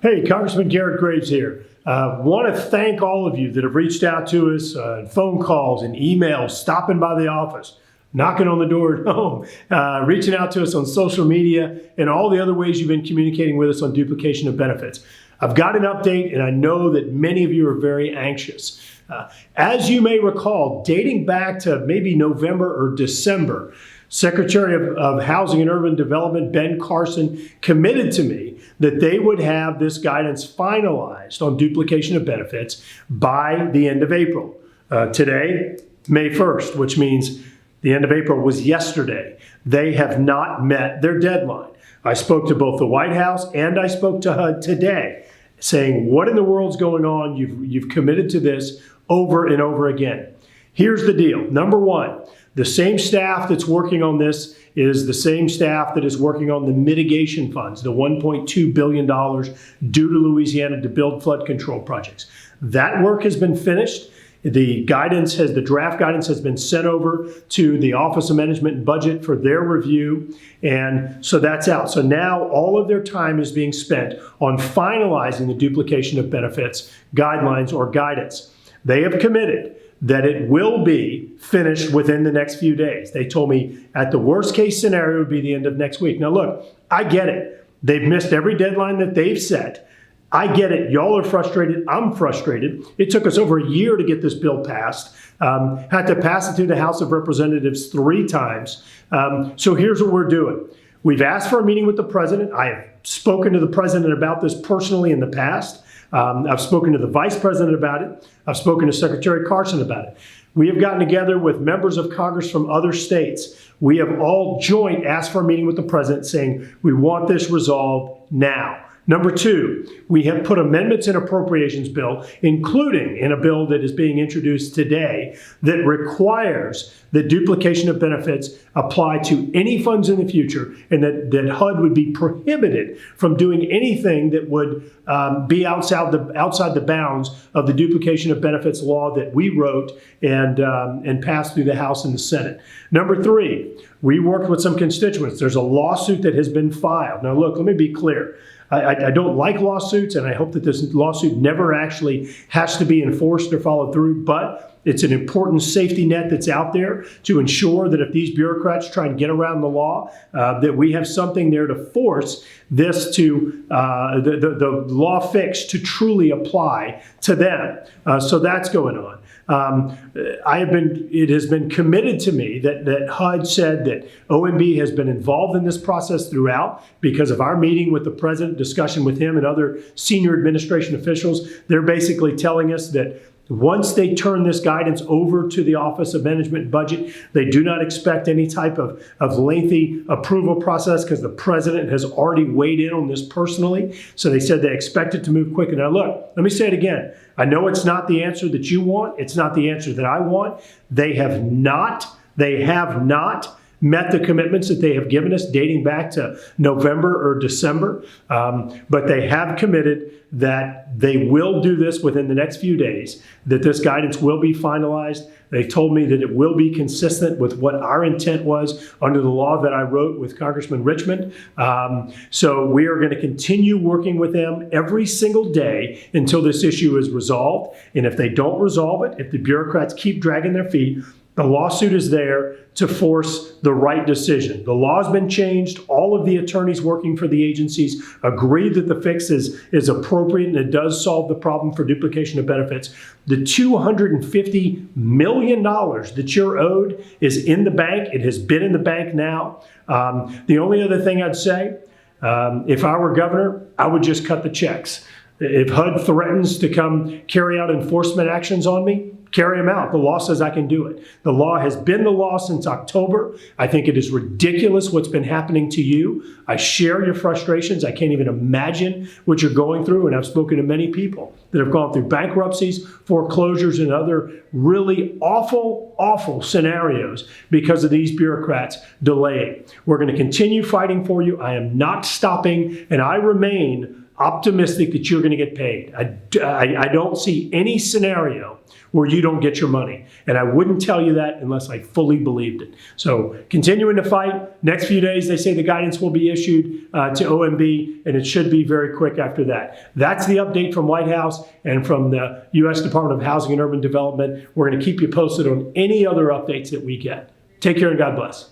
Hey, Congressman Garrett Graves here. Want to thank all of you that have reached out to us, phone calls and emails, stopping by the office, knocking on the door at home, reaching out to us on social media, and all the other ways you've been communicating with us on duplication of benefits. I've got an update, and I know that many of you are very anxious. As you may recall, dating back to maybe November or December, Secretary of Housing and Urban Development, Ben Carson, committed to me that they would have this guidance finalized on duplication of benefits by the end of April. Today, May 1st, which means the end of April was yesterday. They have not met their deadline. I spoke to both the White House and I spoke to HUD today, saying, what in the world's going on? You've committed to this over and over again. Here's the deal. Number one, the same staff that's working on this is the same staff that is working on the mitigation funds, the $1.2 billion due to Louisiana to build flood control projects. That work has been finished. The draft guidance has been sent over to the Office of Management and Budget for their review, and so that's out. So now all of their time is being spent on finalizing the duplication of benefits guidelines or guidance. They have committed that it will be finished within the next few days. They told me at the worst case scenario would be the end of next week. Now look, I get it. They've missed every deadline that they've set. I get it. Y'all are frustrated. I'm frustrated. It took us over a year to get this bill passed. Had to pass it through the House of Representatives 3 times. So here's what we're doing. We've asked for a meeting with the president. I have spoken to the president about this personally in the past. I've spoken to the vice president about it. I've spoken to Secretary Carson about it. We have gotten together with members of Congress from other states. We have all joint asked for a meeting with the president saying we want this resolved now. Number 2, we have put amendments in appropriations bill, including in a bill that is being introduced today that requires that duplication of benefits apply to any funds in the future, and that HUD would be prohibited from doing anything that would be outside the bounds of the duplication of benefits law that we wrote and passed through the House and the Senate. Number 3, we worked with some constituents. There's a lawsuit that has been filed. Now look, let me be clear. I don't like lawsuits, and I hope that this lawsuit never actually has to be enforced or followed through, but it's an important safety net that's out there to ensure that if these bureaucrats try to get around the law, that we have something there to force this to, the law fix to truly apply to them. So that's going on. It has been committed to me that HUD said that OMB has been involved in this process throughout because of our meeting with the president, discussion with him and other senior administration officials. They're basically telling us that once they turn this guidance over to the Office of Management and Budget, they do not expect any type of lengthy approval process because the president has already weighed in on this personally. So they said they expect it to move quickly. Now look, let me say it again. I know it's not the answer that you want. It's not the answer that I want. They have not met the commitments that they have given us dating back to November or December. But they have committed that they will do this within the next few days, that this guidance will be finalized. They told me that it will be consistent with what our intent was under the law that I wrote with Congressman Richmond. So we are going to continue working with them every single day until this issue is resolved. And if they don't resolve it, if the bureaucrats keep dragging their feet, the lawsuit is there to force the right decision. The law has been changed. All of the attorneys working for the agencies agree that the fix is appropriate and it does solve the problem for duplication of benefits. The $250 million that you're owed is in the bank. It has been in the bank now. The only other thing I'd say, if I were governor, I would just cut the checks. If HUD threatens to come carry out enforcement actions on me, carry them out. The law says I can do it. The law has been the law since October. I think it is ridiculous what's been happening to you. I share your frustrations. I can't even imagine what you're going through, and I've spoken to many people that have gone through bankruptcies, foreclosures, and other really awful, awful scenarios because of these bureaucrats delaying. We're going to continue fighting for you. I am not stopping, and I remain optimistic that you're going to get paid. I don't see any scenario where you don't get your money. And I wouldn't tell you that unless I fully believed it. So continuing to fight. Next few days, they say the guidance will be issued to OMB, and it should be very quick after that. That's the update from White House and from the U.S. Department of Housing and Urban Development. We're going to keep you posted on any other updates that we get. Take care and God bless.